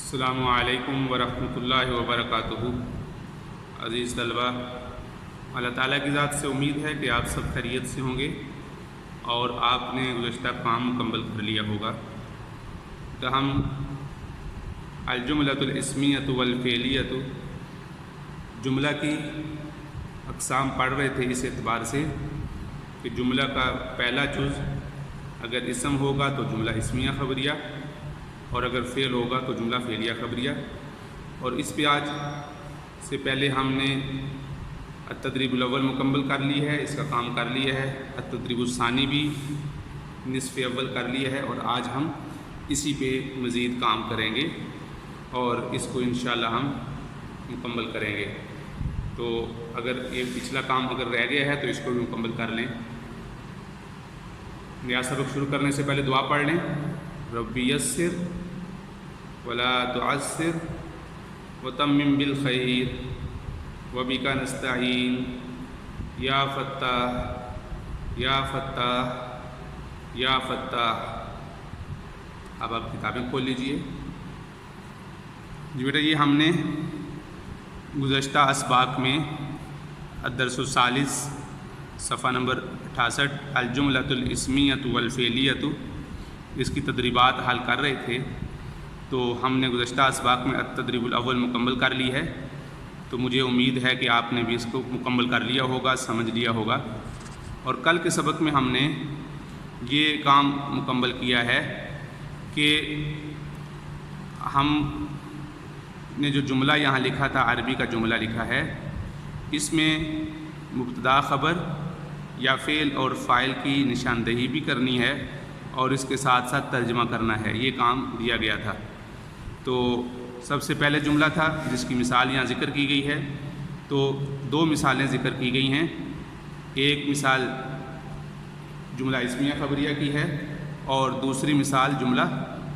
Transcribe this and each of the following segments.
السلام علیکم ورحمۃ اللہ وبرکاتہ۔ عزیز طلبہ، اللہ تعالیٰ کی ذات سے امید ہے کہ آپ سب خیریت سے ہوں گے اور آپ نے گزشتہ کام مکمل کر لیا ہوگا۔ تو ہم الجملۃ الاسمیۃ والفعلیۃ جملہ کی اقسام پڑھ رہے تھے، اس اعتبار سے کہ جملہ کا پہلا جز اگر اسم ہوگا تو جملہ اسمیہ خبریہ، اور اگر فعل ہوگا تو جملہ فعلیہ خبریہ۔ اور اس پہ آج سے پہلے ہم نے التدریب الاول مکمل کر لی ہے، اس کا کام کر لیا ہے۔ التدریب الثانی بھی نصف اول کر لیا ہے، اور آج ہم اسی پہ مزید کام کریں گے اور اس کو انشاءاللہ ہم مکمل کریں گے۔ تو اگر یہ پچھلا کام اگر رہ گیا ہے تو اس کو بھی مکمل کر لیں۔ نیا سبق شروع کرنے سے پہلے دعا پڑھ لیں۔ ربی یسر ولا تعسر وتمم بالخیر وبک نستعین یا فتاح یا فتاح یا فتاح۔ اب آپ کتابیں کھول لیجئے۔ جی بیٹا، یہ ہم نے گزشتہ اسباق میں الدرس الثالث صفحہ نمبر 68 الجملۃ الاسمیۃ والفعلیۃ، اس کی تدریبات حل کر رہے تھے۔ تو ہم نے گزشتہ اسباق میں التدریب الاول مکمل کر لی ہے، تو مجھے امید ہے کہ آپ نے بھی اس کو مکمل کر لیا ہوگا، سمجھ لیا ہوگا۔ اور کل کے سبق میں ہم نے یہ کام مکمل کیا ہے کہ ہم نے جو جملہ یہاں لکھا تھا، عربی کا جملہ لکھا ہے، اس میں مبتدا خبر یا فعل اور فاعل کی نشاندہی بھی کرنی ہے اور اس کے ساتھ ساتھ ترجمہ کرنا ہے۔ یہ کام دیا گیا تھا۔ تو سب سے پہلے جملہ تھا جس کی مثال یہاں ذکر کی گئی ہے۔ تو دو مثالیں ذکر کی گئی ہیں۔ ایک مثال جملہ اسمیہ خبریہ کی ہے اور دوسری مثال جملہ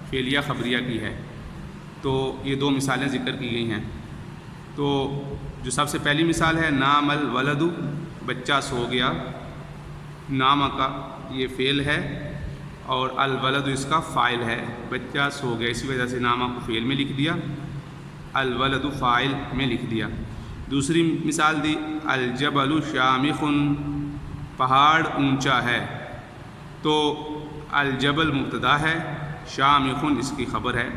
فعلیہ خبریہ کی ہے۔ تو یہ دو مثالیں ذکر کی گئی ہیں۔ تو جو سب سے پہلی مثال ہے، نام الولد، بچہ سو گیا۔ نام کا یہ فعل ہے اور الولد اس کا فاعل ہے۔ بچہ سو گیا، اسی وجہ سے نامہ کو فعل میں لکھ دیا، الولد فاعل میں لکھ دیا۔ دوسری مثال دی، الجبل شامخ، پہاڑ اونچا ہے۔ تو الجبل مبتدا ہے، شامخ اس کی خبر ہے،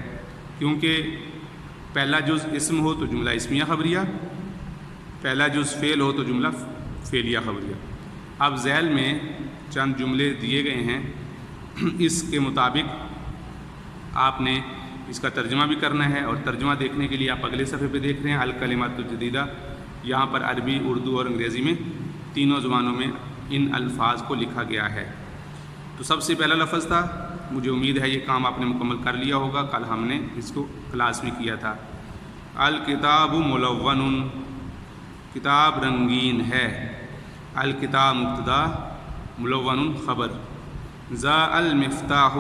کیونکہ پہلا جز اسم ہو تو جملہ اسمیہ خبریہ، پہلا جز فعل ہو تو جملہ فعلیہ خبریہ۔ اب ذیل میں چند جملے دیے گئے ہیں، اس کے مطابق آپ نے اس کا ترجمہ بھی کرنا ہے، اور ترجمہ دیکھنے کے لیے آپ اگلے صفحے پہ دیکھ رہے ہیں الکلمات الجدیدہ۔ یہاں پر عربی، اردو اور انگریزی میں تینوں زبانوں میں ان الفاظ کو لکھا گیا ہے۔ تو سب سے پہلا لفظ تھا، مجھے امید ہے یہ کام آپ نے مکمل کر لیا ہوگا، کل ہم نے اس کو کلاس میں کیا تھا۔ الکتاب ملون، کتاب رنگین ہے۔ الکتاب مبتدا، ملون خبر۔ ذا المفتاح،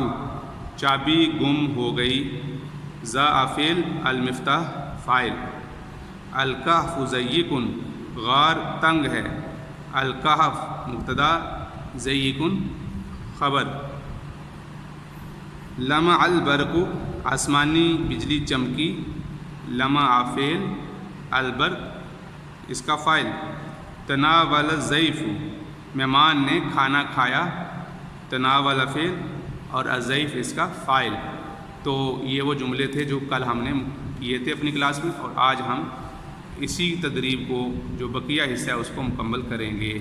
چابی گم ہو گئی۔ ذا فعل، المفتاح فاعل۔ الکہف ضیق، غار تنگ ہے۔ الکہف مبتدا، ضیق خبر۔ لمع البرق، آسمانی بجلی چمکی۔ لمع فعل، البرق اس کا فاعل۔ تناول الضیف، مہمان نے کھانا کھایا۔ تناول فعل اور الضیف اس کا فاعل۔ تو یہ وہ جملے تھے جو کل ہم نے کیے تھے اپنی کلاس میں، اور آج ہم اسی تدریب کو جو بقیہ حصہ ہے اس کو مکمل کریں گے۔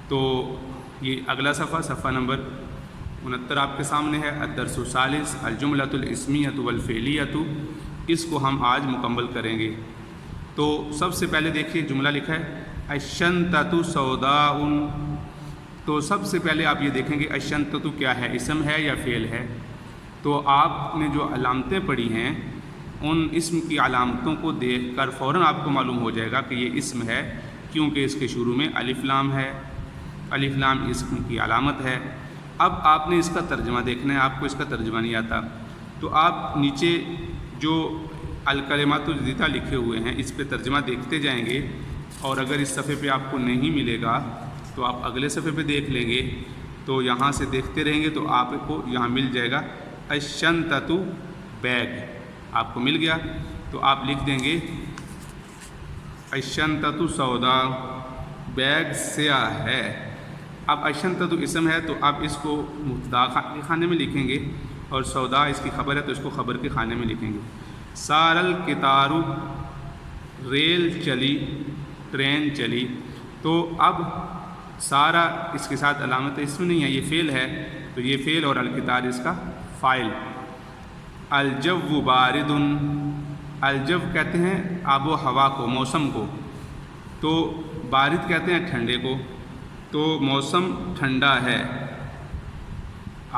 تو یہ اگلا صفحہ نمبر 69 آپ کے سامنے ہے، الدرس الثالث الجملۃ الاسمیۃ والفعلیۃ، اس کو ہم آج مکمل کریں گے۔ تو سب سے پہلے دیکھیے جملہ لکھا ہے، الشنطۃ سوداء۔ تو سب سے پہلے آپ یہ دیکھیں گے الشنطۃ کیا ہے، اسم ہے یا فعل ہے؟ تو آپ نے جو علامتیں پڑھی ہیں ان اسم کی علامتوں کو دیکھ کر فوراً آپ کو معلوم ہو جائے گا کہ یہ اسم ہے، کیونکہ اس کے شروع میں الف لام ہے۔ الف لام اسم کی علامت ہے۔ اب آپ نے اس کا ترجمہ دیکھنا ہے، آپ کو اس کا ترجمہ نہیں آتا تو آپ نیچے جو الکلمات الجدیدہ لکھے ہوئے ہیں اس پہ ترجمہ دیکھتے جائیں گے، اور اگر اس صفحے پہ آپ کو نہیں ملے گا تو آپ اگلے صفحے پہ دیکھ لیں گے۔ تو یہاں سے دیکھتے رہیں گے تو آپ کو یہاں مل جائے گا الشنطۃ بیگ۔ آپ کو مل گیا تو آپ لکھ دیں گے الشنطۃ سودا، بیگ سیاہ ہے۔ اب الشنطۃ اسم ہے تو آپ اس کو مبتدا کے خانے میں لکھیں گے، اور سودا اس کی خبر ہے تو اس کو خبر کے خانے میں لکھیں گے۔ سار القطار، ریل چلی، ٹرین چلی۔ تو اب سارا اس کے ساتھ علامت اسم نہیں ہے، یہ فعل ہے، تو یہ فعل اور القطار اس کا فاعل۔ الجو بارد، الجو کہتے ہیں آب و ہوا کو، موسم کو، تو بارد کہتے ہیں ٹھنڈے کو، تو موسم ٹھنڈا ہے،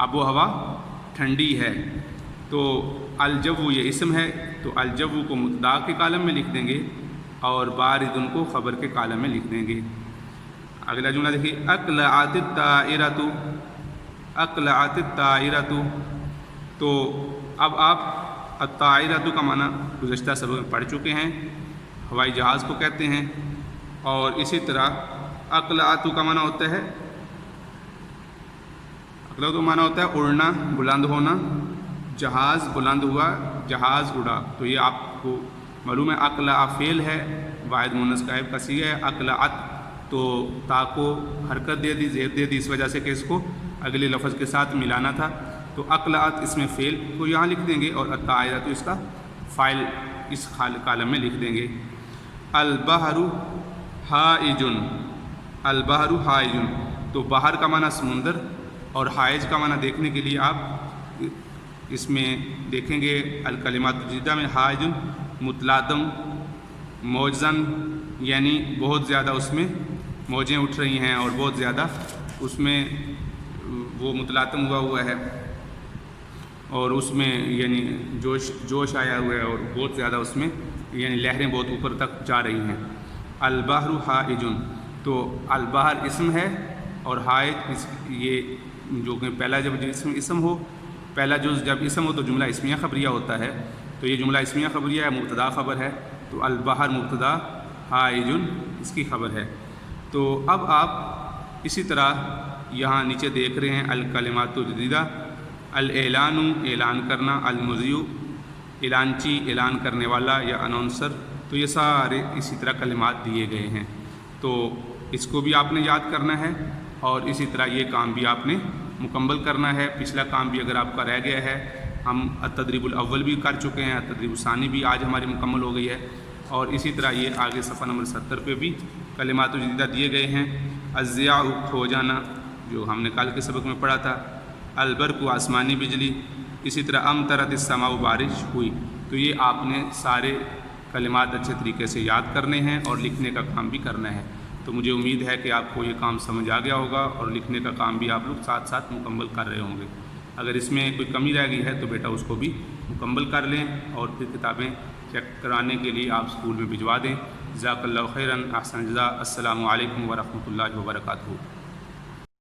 آب و ہوا ٹھنڈی ہے۔ تو الجو یہ اسم ہے تو الجو کو مبتدا کے کالم میں لکھ دیں گے اور بارد کو خبر کے کالم میں لکھ دیں گے۔ اگلا جملہ دیکھیے، اقلعت الطائرۃ، اقلعت الطائرۃ۔ تو اب آپ الطائرۃ کا معنی گزشتہ سبق میں پڑھ چکے ہیں، ہوائی جہاز کو کہتے ہیں، اور اسی طرح اقلعت کا معنی ہوتا ہے، اقلعت کا معنی ہوتا ہے اڑنا، بلند ہونا، جہاز بلند ہوا، جہاز اڑا۔ تو یہ آپ کو معلوم ہے اقلع فعل ہے، واحد مؤنث غائب کا صیغہ ہے۔ اقلعت تو تا کو حرکت دے دی، زیر دے دی، اس وجہ سے کہ اس کو اگلے لفظ کے ساتھ ملانا تھا، تو اقلعت اس میں فعل کو یہاں لکھ دیں گے اور الطائرۃ اس کا فاعل اس کالم میں لکھ دیں گے۔ البحر ہائج، البحر ہائج، تو بحر کا معنی سمندر اور ہائج کا معنی دیکھنے کے لیے آپ اس میں دیکھیں گے الکلمات الجدیدہ میں ہائج متلاطم موجزن، یعنی بہت زیادہ اس میں موجیں اٹھ رہی ہیں اور بہت زیادہ اس میں وہ متلاطم ہوا ہے، اور اس میں یعنی جوش آیا ہوا ہے اور بہت زیادہ اس میں یعنی لہریں بہت اوپر تک جا رہی ہیں۔ البحر ہائج، تو البحر اسم ہے اور ہائج یہ جو کہ پہلا جب اسم ہو، پہلا جز جب اسم ہو تو جملہ اسمیہ خبریہ ہوتا ہے، تو یہ جملہ اسمیہ خبریہ ہے، مبتدا خبر ہے، تو البحر مبتدا، ہائج اس کی خبر ہے۔ تو اب آپ اسی طرح یہاں نیچے دیکھ رہے ہیں الکلمات الجدیدہ، الاعلان اعلان کرنا، المذیع اعلانچی اعلان کرنے والا یا اناؤنسر، تو یہ سارے اسی طرح کلمات دیے گئے ہیں، تو اس کو بھی آپ نے یاد کرنا ہے اور اسی طرح یہ کام بھی آپ نے مکمل کرنا ہے۔ پچھلا کام بھی اگر آپ کا رہ گیا ہے، ہم التدریب الاول بھی کر چکے ہیں، التدریب الثانی بھی آج ہماری مکمل ہو گئی ہے، اور اسی طرح یہ آگے صفحہ نمبر 70 پہ بھی کلمات جدیدہ دیے گئے ہیں۔ الضیاء کھو جانا، جو ہم نے کل کے سبق میں پڑھا تھا، البرق آسمانی بجلی، اسی طرح امطرت السماء بارش ہوئی۔ تو یہ آپ نے سارے کلمات اچھے طریقے سے یاد کرنے ہیں اور لکھنے کا کام بھی کرنا ہے۔ تو مجھے امید ہے کہ آپ کو یہ کام سمجھ آ گیا ہوگا اور لکھنے کا کام بھی آپ لوگ ساتھ ساتھ مکمل کر رہے ہوں گے۔ اگر اس میں کوئی کمی رہ گئی ہے تو بیٹا اس کو بھی مکمل کر لیں، اور پھر کتابیں چیک کرانے کے لیے آپ اسکول میں بھجوا دیں۔ جزاک اللہ خیراً، احسن جزا۔ السلام علیکم ورحمۃ اللہ وبرکاتہ۔